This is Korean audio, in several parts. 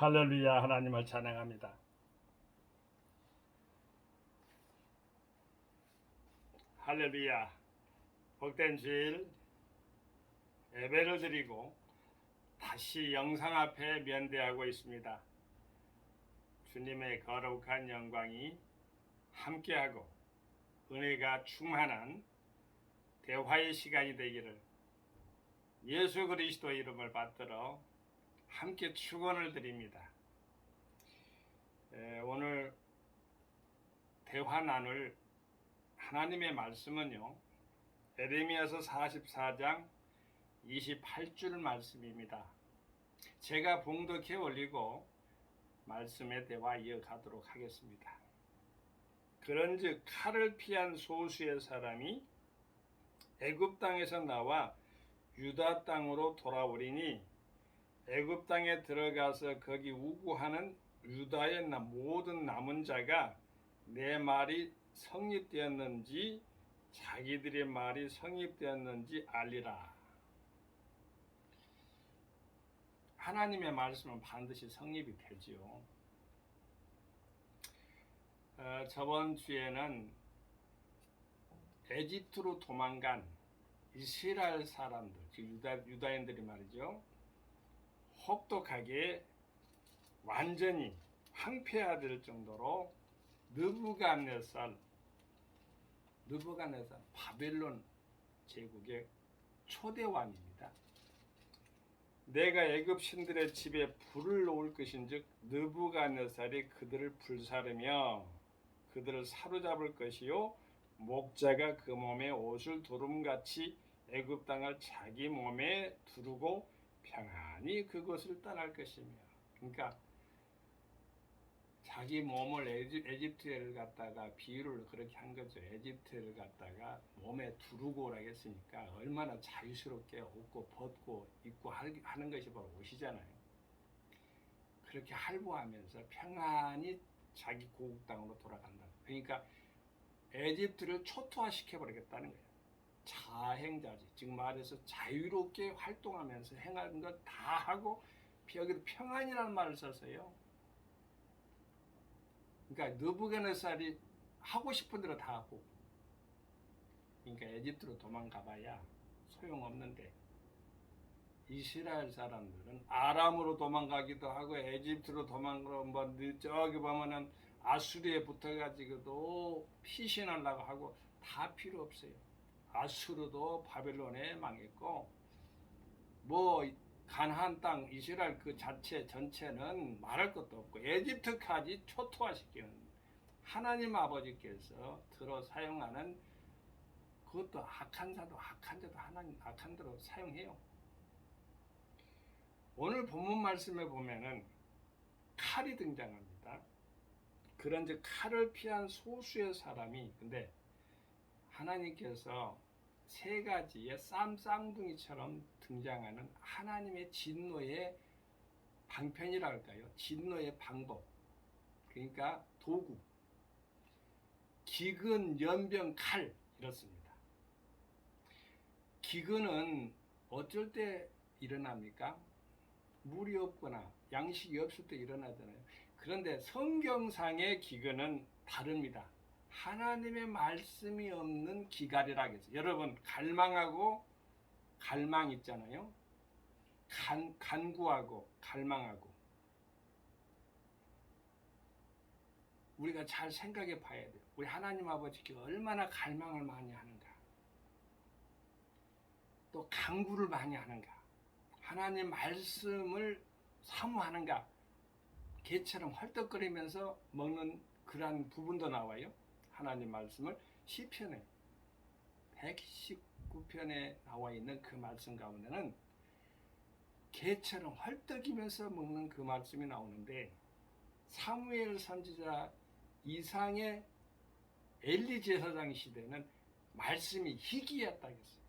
할렐루야. 하나님을 찬양합니다. 할렐루야. 복된 주일 예배를 드리고 다시 영상 앞에 면대하고 있습니다. 주님의 거룩한 영광이 함께하고 은혜가 충만한 대화의 시간이 되기를 예수 그리스도 이름을 받들어 함께 축원을 드립니다. 오늘 대화 나눌 하나님의 말씀은요, 에레미야서 44장 28줄 말씀입니다. 제가 봉독해 올리고 말씀의 대화 이어가도록 하겠습니다. 그런즉 칼을 피한 소수의 사람이 애굽 땅에서 나와 유다 땅으로 돌아오리니 애굽 땅에 들어가서 거기 우구하는 유다의 모든 남은 자가 내 말이 성립되었는지 자기들의 말이 성립되었는지 알리라. 하나님의 말씀은 반드시 성립이 되지요. 저번 주에는 에집트로 도망간 이스라엘 사람들, 즉 유다인들이 말이죠, 혹독하게 완전히 황폐화될 정도로 느부갓네살 바벨론 제국의 초대왕입니다. 내가 애굽 신들의 집에 불을 놓을 것인즉 느부갓네살이 그들을 불사르며 그들을 사로잡을 것이요 목자가 그 몸에 옷을 두름같이 애굽 땅을 자기 몸에 두르고 평안히 그곳을 떠날 것이며, 그러니까 자기 몸을 에집트를 갖다가 비유를 그렇게 한 거죠. 에집트를 갖다가 몸에 두르고 오라고 했으니까 얼마나 자유스럽게 옷고 벗고 입고 하는 것이 바로 옷이잖아요. 그렇게 할부하면서 평안히 자기 고국 땅으로 돌아간다. 그러니까 에집트를 초토화시켜버리겠다는 거예요. 자행자지, 즉 말해서 자유롭게 활동하면서 행하는 것 다 하고, 여기도 평안이라는 말을 써서요. 그러니까 느부갓네살이 하고 싶은 대로 다 하고, 그러니까 에집트로 도망가봐야 소용없는데, 이스라엘 사람들은 아람으로 도망가기도 하고 에집트로 도망가고, 뭐 저기 보면은 아수리에 붙어가지고도 피신하려고 하고, 다 필요 없어요. 아수르도 바벨론에 망했고, 뭐 가나안 땅 이스라엘 그 자체 전체는 말할 것도 없고, 에집트까지 초토화시키는 하나님 아버지께서 들어 사용하는, 그것도 악한 자도 하나님 악한 대로 사용해요. 오늘 본문 말씀에 보면은 칼이 등장합니다. 그런즉 칼을 피한 소수의 사람이, 근데 하나님께서 세 가지의 쌍둥이처럼 등장하는 하나님의 진노의 방편이라 할까요? 진노의 방법. 그러니까 도구. 기근, 연병, 칼, 이렇습니다. 기근은 어쩔 때 일어납니까? 물이 없거나 양식이 없을 때 일어나잖아요. 그런데 성경상의 기근은 다릅니다. 하나님의 말씀이 없는 기갈이라고 해서, 여러분 갈망하고 갈망 있잖아요. 간구하고 갈망하고, 우리가 잘 생각해 봐야 돼요. 우리 하나님 아버지께 얼마나 갈망을 많이 하는가, 또 간구를 많이 하는가, 하나님 말씀을 사모하는가. 개처럼 헐떡거리면서 먹는 그러한 부분도 나와요. 하나님 말씀을 시편에 119편에 나와 있는 그 말씀 가운데는 개처럼 헐떡이면서 먹는 그 말씀이 나오는데, 사무엘 선지자 이상의 엘리 제사장 시대는 말씀이 희귀했다고 했어요.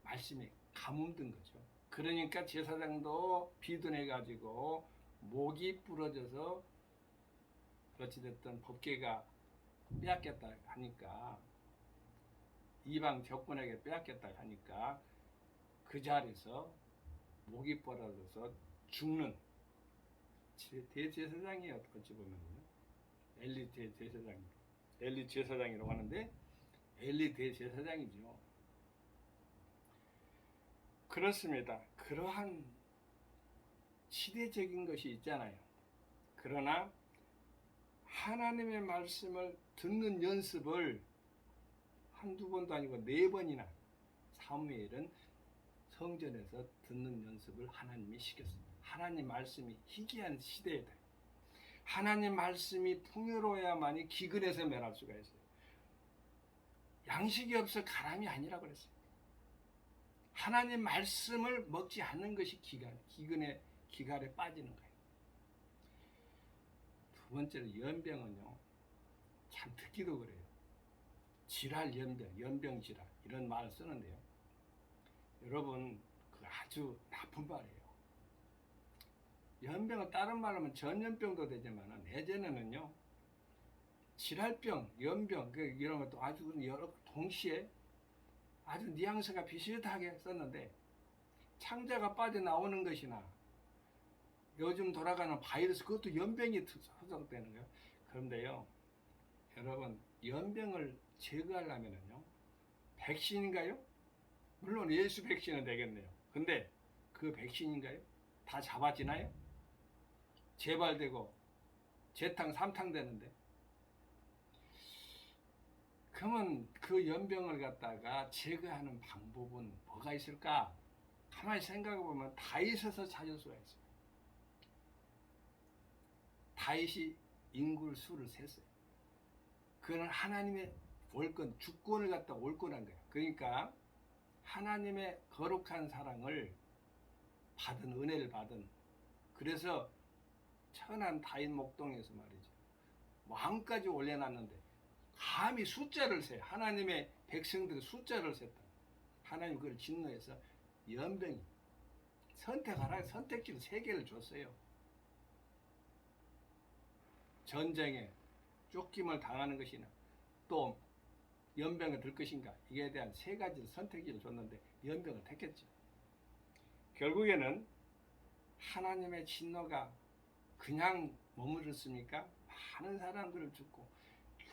말씀이 가뭄든 거죠. 그러니까 제사장도 비둔해가지고 목이 부러져서 어찌됐든 법궤가 빼앗겼다 하니까, 이방 적군에게 빼앗겼다 하니까 그 자리에서 목이 부러져서 죽는 대제사장이에요. 어찌 보면 엘리 대제사장, 엘리 제사장이라고 하는데 엘리 대제사장이죠. 그렇습니다. 그러한 시대적인 것이 있잖아요. 그러나 하나님의 말씀을 듣는 연습을 한두 번도 아니고 4번이나 사무엘은 성전에서 듣는 연습을 하나님이 시켰습니다. 하나님 말씀이 희귀한 시대에다. 하나님 말씀이 풍요로워야만이 기근에서 면할 수가 있어요. 양식이 없어 가람이 아니라고 그랬어요. 하나님 말씀을 먹지 않는 것이 기근의 기갈에 빠지는 거예요. 두 번째로 연병은요, 참 듣기도 그래요. 질할 연병, 연병 질할 이런 말을 쓰는데요. 여러분, 그 아주 나쁜 말이에요. 연병은 다른 말로 하면 전염병도 되지만 예전에는요, 질할병, 연병 이런 것도 아주 여러 동시에 아주 뉘앙스가 비슷하게 썼는데 창자가 빠져나오는 것이나 요즘 돌아가는 바이러스 그것도 연병이 소속되는 거예요. 그런데요, 여러분 연병을 제거하려면요 백신인가요? 물론 예수 백신은 되겠네요. 근데 그 백신인가요? 다 잡아지나요? 재발되고 재탕 삼탕 되는데 그러면 그 연병을 갖다가 제거하는 방법은 뭐가 있을까? 가만히 생각해 보면 다윗에서 찾을 수가 있어요. 다윗이 인구를 수를 셌어요. 그는 하나님의 월권, 주권을 갖다 올권한 거예요. 그러니까 하나님의 거룩한 사랑을 받은 은혜를 받은 그래서 천한 다윗 목동에서 말이죠. 왕까지 올려놨는데 감히 숫자를 세 하나님의 백성들의 숫자를 셌다. 하나님 그걸 진노해서 연병이 선택하라 선택지를 3개를 줬어요. 전쟁에 쫓김을 당하는 것이나 또 연병을 들 것인가 이에 대한 3가지 선택지를 줬는데 연병을 택했죠. 결국에는 하나님의 진노가 그냥 머무르습니까? 많은 사람들을 죽고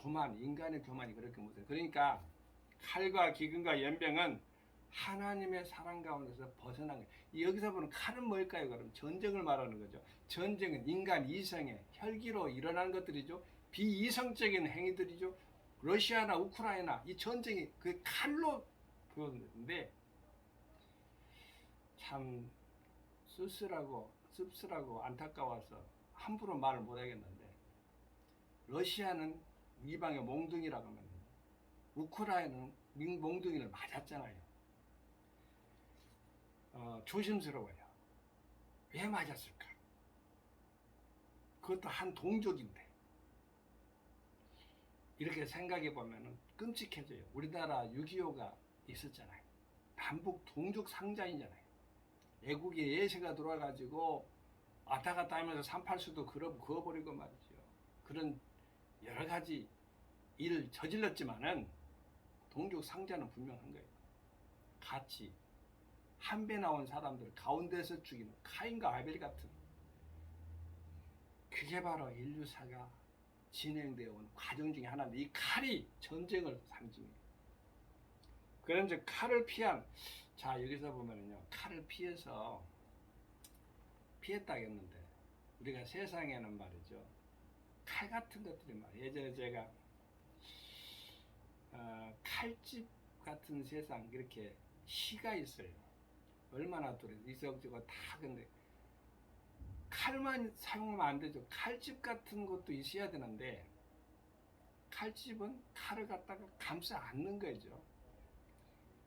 교만, 인간의 교만이 그렇게 못해요. 그러니까 칼과 기근과 연병은 하나님의 사랑 가운데서 벗어난 거예요. 여기서 보는 칼은 뭘까요? 그럼 전쟁을 말하는 거죠. 전쟁은 인간 이성의 혈기로 일어나는 것들이죠. 비이성적인 행위들이죠. 러시아나 우크라이나 이 전쟁이 그 칼로 그런데 참 씁쓸하고 안타까워서 함부로 말을 못하겠는데 러시아는 이방의 몽둥이라고 하면 우크라이나는 몽둥이를 맞았잖아요. 조심스러워요. 왜 맞았을까? 그것도 한 동족인데 이렇게 생각해 보면 끔찍해져요. 우리나라 6.25가 있었잖아요. 남북 동족 상잔이잖아요. 애국의 예세가 들어와가지고 왔다 갔다 하면서 38수도 그어버리고 말이죠. 그런 여러 가지 일을 저질렀지만은 동족 상자는 분명한 거예요. 같이 한 배 나온 사람들 가운데서 죽이는 카인과 아벨 같은 그게 바로 인류사가 진행되어 온 과정 중에 하나인데 이 칼이 전쟁을 상징해요. 그런데 칼을 피한 자 여기서 보면은요 칼을 피했다겠는데 우리가 세상에는 말이죠 칼 같은 것들이 말이에요. 예전에 제가 칼집 같은 세상 이렇게 시가 있어요. 얼마나 또래 이석저것 다 근데 칼만 사용하면 안 되죠. 칼집 같은 것도 있어야 되는데 칼집은 칼을 갖다가 감싸 안는 거죠.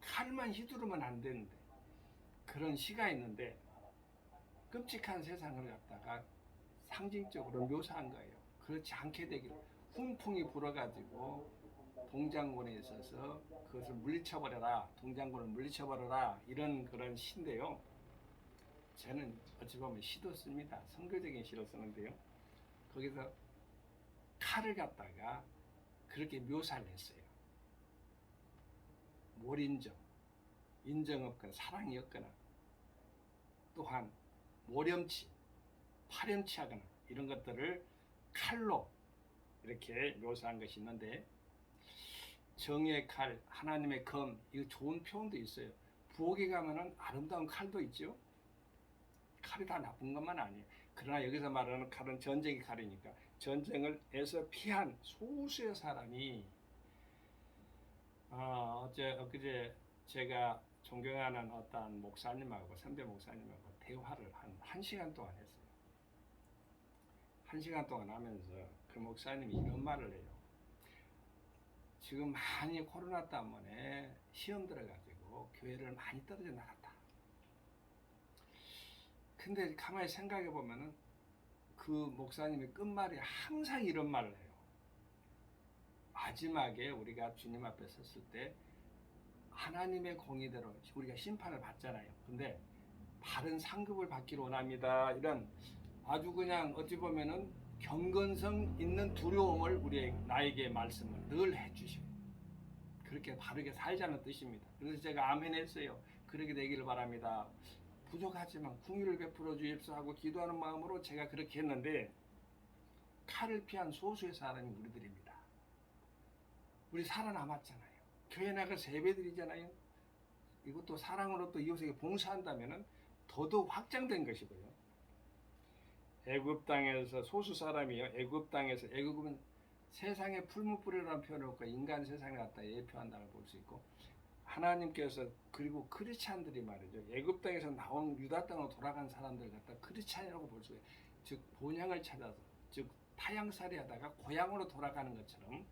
칼만 휘두르면 안 되는데 그런 시가 있는데 끔찍한 세상을 갖다가 상징적으로 묘사한 거예요. 그렇지 않게 되기를 훈풍이 불어가지고 동장군에 있어서 그것을 물리쳐버려라 동장군을 물리쳐버려라 이런 그런 시인데요. 저는 어찌 보면 시도 씁니다. 선교적인 시를 쓰는데요. 거기서 칼을 갖다가 그렇게 묘사를 했어요. 몰인정, 인정 없거나 사랑이 없거나 또한 모렴치, 파렴치하거나 이런 것들을 칼로 이렇게 묘사한 것이 있는데, 정의 칼, 하나님의 검, 이거 좋은 표현도 있어요. 부엌에 가면은 아름다운 칼도 있죠. 칼이 다 나쁜 것만 아니에요. 그러나 여기서 말하는 칼은 전쟁의 칼이니까, 전쟁을에서 피한 소수의 사람이 엊그제 제가 존경하는 어떤 목사님하고, 선배 목사님하고 대화를 한 1시간 동안 했어요. 1시간 동안 하면서 그 목사님이 이런 말을 해요. 지금 많이 코로나 때문에 시험 들어가지고 교회를 많이 떨어져 나갔다. 근데 가만히 생각해 보면은 그 목사님의 끝말이 항상 이런 말을 해요. 마지막에 우리가 주님 앞에 섰을 때 하나님의 공의대로 우리가 심판을 받잖아요. 근데 바른 상급을 받기를 원합니다. 이런 아주 그냥 어찌 보면은 경건성 있는 두려움을 나에게 말씀을 늘 해주셔요. 그렇게 바르게 살자는 뜻입니다. 그래서 제가 아멘 했어요. 그렇게 되기를 바랍니다. 부족하지만 궁유를 베풀어 주십시오 하고 기도하는 마음으로 제가 그렇게 했는데, 칼을 피한 소수의 사람이 우리들입니다. 우리 살아남았잖아요. 교회 나가서 예배드리잖아요. 이것도 사랑으로 또 이웃에게 봉사한다면 더더욱 확장된 것이고요. 애굽 땅에서 소수 사람이요. 애굽 땅에서, 애굽은 세상의 풀무불이라는 표현을 갖고 인간 세상을 갖다 예표한다고 볼 수 있고, 하나님께서, 그리고 크리스찬들이 말이죠. 애굽 땅에서 나온 유다 땅으로 돌아간 사람들 갖다 크리스찬이라고 볼 수 있어요. 즉 본향을 찾아서, 즉 타향살이 하다가 고향으로 돌아가는 것처럼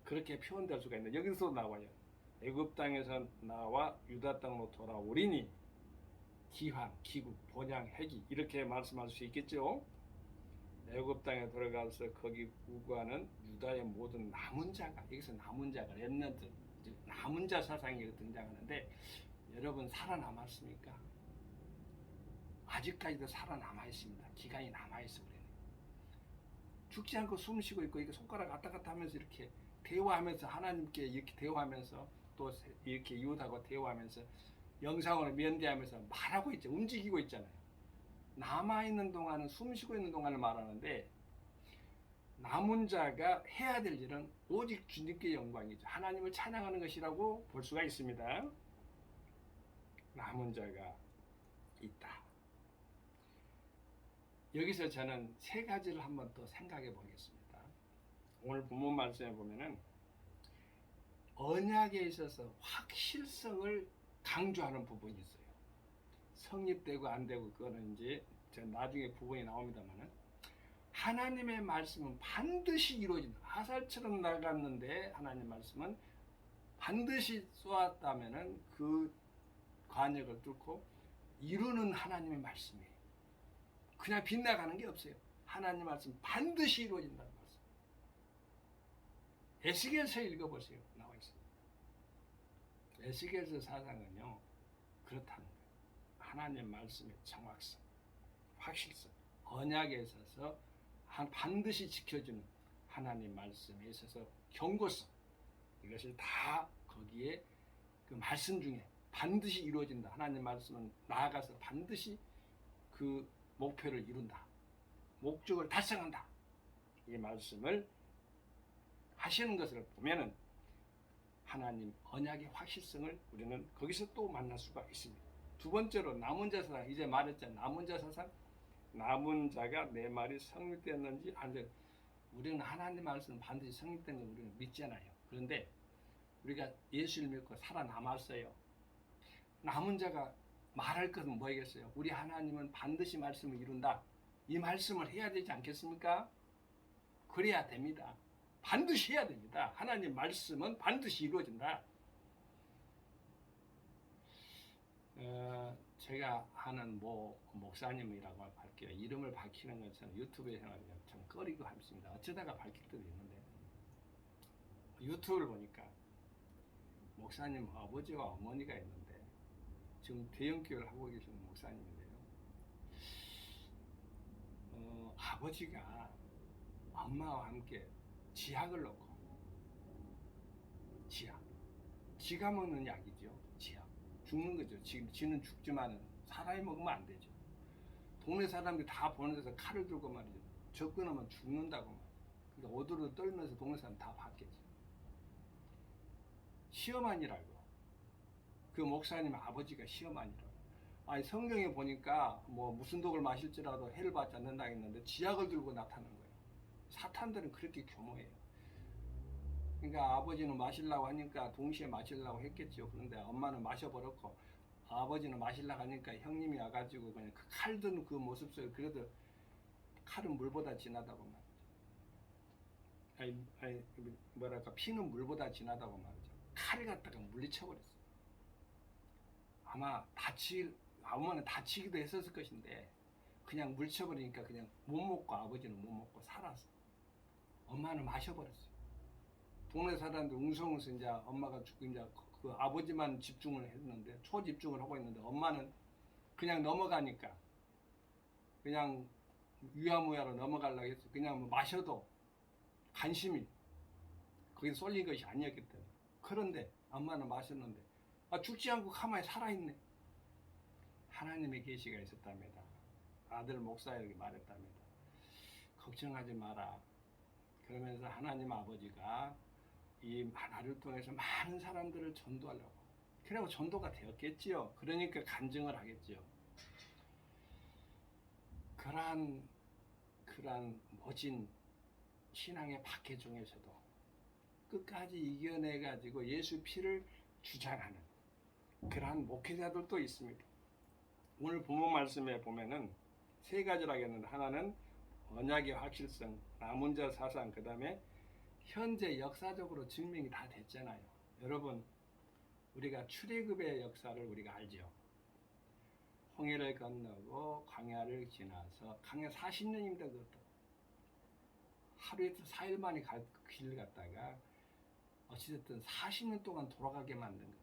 그렇게 표현될 수가 있는데, 여기서 나와요. 애굽 땅에서 나와 유다 땅으로 돌아오리니 기환, 기국, 본향, 해기, 이렇게 말씀할 수 있겠죠. 애굽 땅에 들어가서 거기 우구하는 유다의 모든 남은 자가, 여기서 남은 자가 렘넌트, 남은 자 사상이 등장하는데, 여러분 살아남았습니까? 아직까지도 살아남아 있습니다. 기간이 남아 있어. 우리는 죽지 않고 숨 쉬고 있고, 이게 손가락 왔다 갔다 하면서 이렇게 대화하면서, 하나님께 이렇게 대화하면서, 또 이렇게 이웃하고 대화하면서, 영상으로 면대하면서 말하고 있죠. 움직이고 있잖아요. 남아있는 동안은, 숨 쉬고 있는 동안을 말하는데, 남은 자가 해야 될 일은 오직 주님께 영광이죠. 하나님을 찬양하는 것이라고 볼 수가 있습니다. 남은 자가 있다. 여기서 저는 세 가지를 한번 더 생각해 보겠습니다. 오늘 본문 말씀에 보면은 언약에 있어서 확실성을 강조하는 부분이 있어요. 성립되고 안 되고 그거는 이제 나중에 부분이 나옵니다만은, 하나님의 말씀은 반드시 이루어진다. 화살처럼 나갔는데 하나님 말씀은 반드시 쏘았다면은 그 관역을 뚫고 이루는 하나님의 말씀이에요. 그냥 빗나가는 게 없어요. 하나님 말씀 반드시 이루어진다는 말씀. 에스겔서 읽어보세요. 나와 있어요. 에스겔서 사상은요, 그렇다는 거예요. 하나님 말씀의 정확성, 확실성, 언약에 있어서 반드시 지켜주는 하나님 말씀에 있어서 경고성, 이것을 다 거기에 그 말씀 중에 반드시 이루어진다. 하나님 말씀은 나아가서 반드시 그 목표를 이룬다. 목적을 달성한다. 이 말씀을 하시는 것을 보면은 하나님 언약의 확실성을 우리는 거기서 또 만날 수가 있습니다. 두 번째로 남은 자 사상, 이제 말했잖아요. 남은 자 사상, 남은 자가 내 말이 성립되었는지 안 돼. 우리는 하나님 말씀 반드시 성립된 걸 우리는 믿잖아요. 그런데 우리가 예수를 믿고 살아남았어요. 남은 자가 말할 것은 뭐겠어요? 우리 하나님은 반드시 말씀을 이룬다. 이 말씀을 해야 되지 않겠습니까? 그래야 됩니다. 반드시 해야 됩니다. 하나님 말씀은 반드시 이루어진다. 제가 아는 목사님이라고 할게요. 이름을 밝히는 것은 유튜브에 생각하면 참 꺼리고 합니다. 어쩌다가 밝힐 때도 있는데, 유튜브를 보니까 목사님 아버지와 어머니가 있는데 지금 대형교회를 하고 계시는 목사님인데요. 아버지가 엄마와 함께 지약을 넣고, 지가 먹는 약이죠. 지약. 죽는 거죠. 지는 죽지만은 사람이 먹으면 안 되죠. 동네 사람들이 다 보는 데서 칼을 들고 말이죠. 접근하면 죽는다고 말이죠. 그러니까 오도로 떨면서 동네 사람 다 봤겠죠. 시어머니라고. 그 목사님 아버지가 시어머니라고. 아니 성경에 보니까 뭐 무슨 독을 마실지라도 해를 받지 않는다 했는데 지약을 들고 나타난 거예요. 사탄들은 그렇게 교모해요. 그러니까 아버지는 마시려고 하니까 동시에 마시려고 했겠죠. 그런데 엄마는 마셔버렸고 아버지는 마시려고 하니까 형님이 와가지고 그냥 그 칼 든 그 모습 속에 그래도 칼은 물보다 진하다고 말이죠. 아니 뭐랄까 피는 물보다 진하다고 말이죠. 칼을 갖다가 물리쳐버렸어요. 아마는 다치기도 했었을 것인데 그냥 물쳐버리니까 그냥 못 먹고 아버지는 못 먹고 살았어. 엄마는 마셔버렸어요. 동네 사람들 웅성웅성 이제 엄마가 죽고 이제 그 아버지만 집중을 했는데 초집중을 하고 있는데 엄마는 그냥 넘어가니까 그냥 유야무야로 넘어가려고 했어. 그냥 뭐 마셔도 관심이 거기 쏠린 것이 아니었기 때문에. 그런데 엄마는 마셨는데 죽지 않고 가만히 살아있네. 하나님의 계시가 있었답니다. 아들 목사에게 말했답니다. 걱정하지 마라. 그러면서 하나님 아버지가 이 나를 통해서 많은 사람들을 전도하려고. 그리고 전도가 되었겠지요. 그러니까 간증을 하겠지요. 그러한 멋진 신앙의 박해 중에서도 끝까지 이겨내가지고 예수 피를 주장하는 그러한 목회자들도 있습니다. 오늘 본문 말씀에 보면은 세 가지라고 했는데 하나는 언약의 확실성, 남은 자 사상, 그 다음에 현재 역사적으로 증명이 다 됐잖아요. 여러분 우리가 출애굽의 역사를 우리가 알죠. 홍해를 건너고 광야를 지나서 광야 40년입니다. 그것도 하루에도 4일 만에 길 갔다가 어찌됐든 40년 동안 돌아가게 만든 것.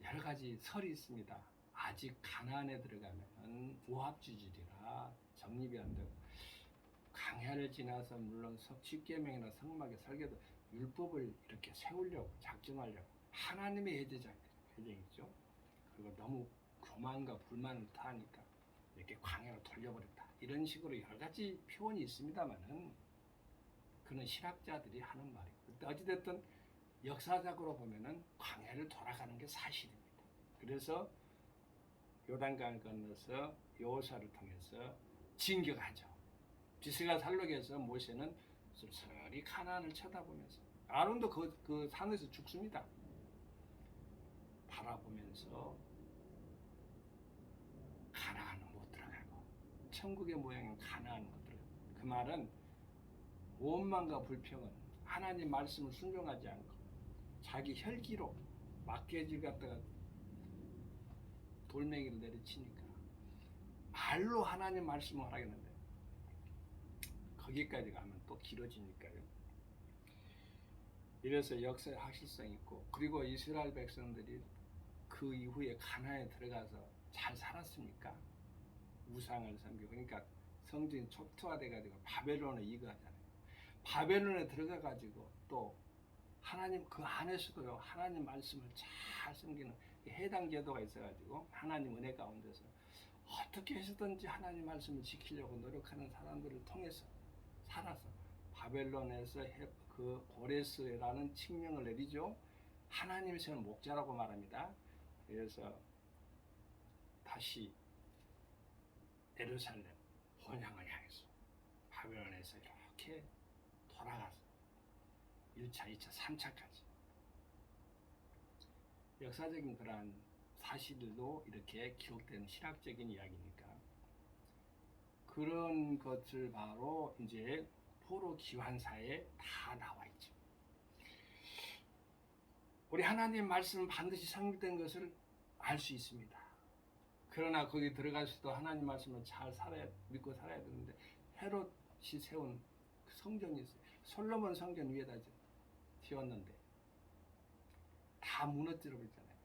여러 가지 설이 있습니다. 아직 가나안에 들어가면 우합지질이라 정립이 안 되고 광야를 지나서 물론 십계명이나 성막의 설계도 율법을 이렇게 세우려고 작정하려고 하나님의 예정이죠. 그리고 너무 교만과 불만을 타니까 이렇게 광야로 돌려버렸다. 이런 식으로 여러 가지 표현이 있습니다만은 그는 신학자들이 하는 말이고 어찌됐든 역사적으로 보면은 광야를 돌아가는 게 사실입니다. 그래서 요단강을 건너서 여호수아를 통해서 진격하죠. 비스가 살록에서 모세는 쓸쓸히 가나안을 쳐다보면서 아론도 그 산에서 죽습니다. 바라보면서 가나안은 못 들어가고 천국의 모양인 가나안은 못 들어가고 그 말은 원망과 불평은 하나님 말씀을 순종하지 않고 자기 혈기로 막개질 갖다가 돌멩이를 내리치니까 말로 하나님 말씀을 하라겠는데 거기까지 가면 또 길어지니까요. 이래서 역사의 확실성이 있고 그리고 이스라엘 백성들이 그 이후에 가나안에 들어가서 잘 살았습니까? 우상을 섬기고 그러니까 성전이 촉토화돼가지고 바벨론에 이거하잖아요. 바벨론에 들어가가지고 또 하나님 그 안에서도요 하나님 말씀을 잘 섬기는 해당 제도가 있어가지고 하나님 은혜 가운데서 어떻게 해서든지 하나님 말씀을 지키려고 노력하는 사람들을 통해서 살아서 바벨론에서 그 고레스라는 칙령을 내리죠. 하나님이 저는 목자라고 말합니다. 그래서 다시 예루살렘 본향을 향해서 바벨론에서 이렇게 돌아가서 1차, 2차, 3차까지 역사적인 그러한 사실도 이렇게 기록된 신학적인 이야기니까 그런 것을 바로 이제 포로 기환사에 다 나와 있죠. 우리 하나님 말씀 반드시 성립된 것을 알 수 있습니다. 그러나 거기 들어가서도 하나님 말씀을 잘 믿고 살아야 되는데 헤롯이 세운 그 성전이 있어요. 솔로몬 성전 위에다 지었는데 다 무너뜨려 버렸잖아요.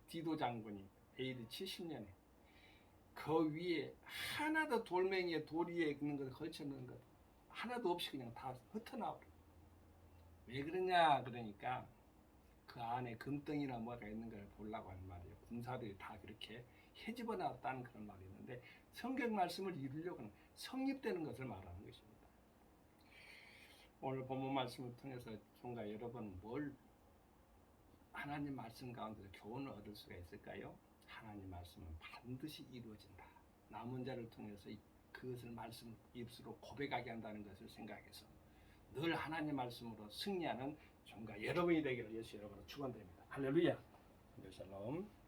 디도 장군이 AD 70년에 그 위에 하나도 돌멩이에 돌 위에 있는 것을 걸쳐놓은 것 하나도 없이 그냥 다 흩어나와 버려요. 왜 그러냐 그러니까 그 안에 금덩이나 뭐가 있는 걸 보려고 하는 말이에요. 군사들이 다 그렇게 헤집어 놨다는 그런 말이 있는데 성경 말씀을 이루려고 하는 성립되는 것을 말하는 것입니다. 오늘 본문 말씀을 통해서 종가 여러분 뭘 하나님 말씀 가운데서 교훈을 얻을 수가 있을까요? 하나님 말씀은 반드시 이루어진다. 남은 자를 통해서 그것을 말씀 입술로 고백하게 한다는 것을 생각해서 늘 하나님 말씀으로 승리하는 종가 여러분이 되기를 예수 여러분으로 축원드립니다. 할렐루야. 샬롬.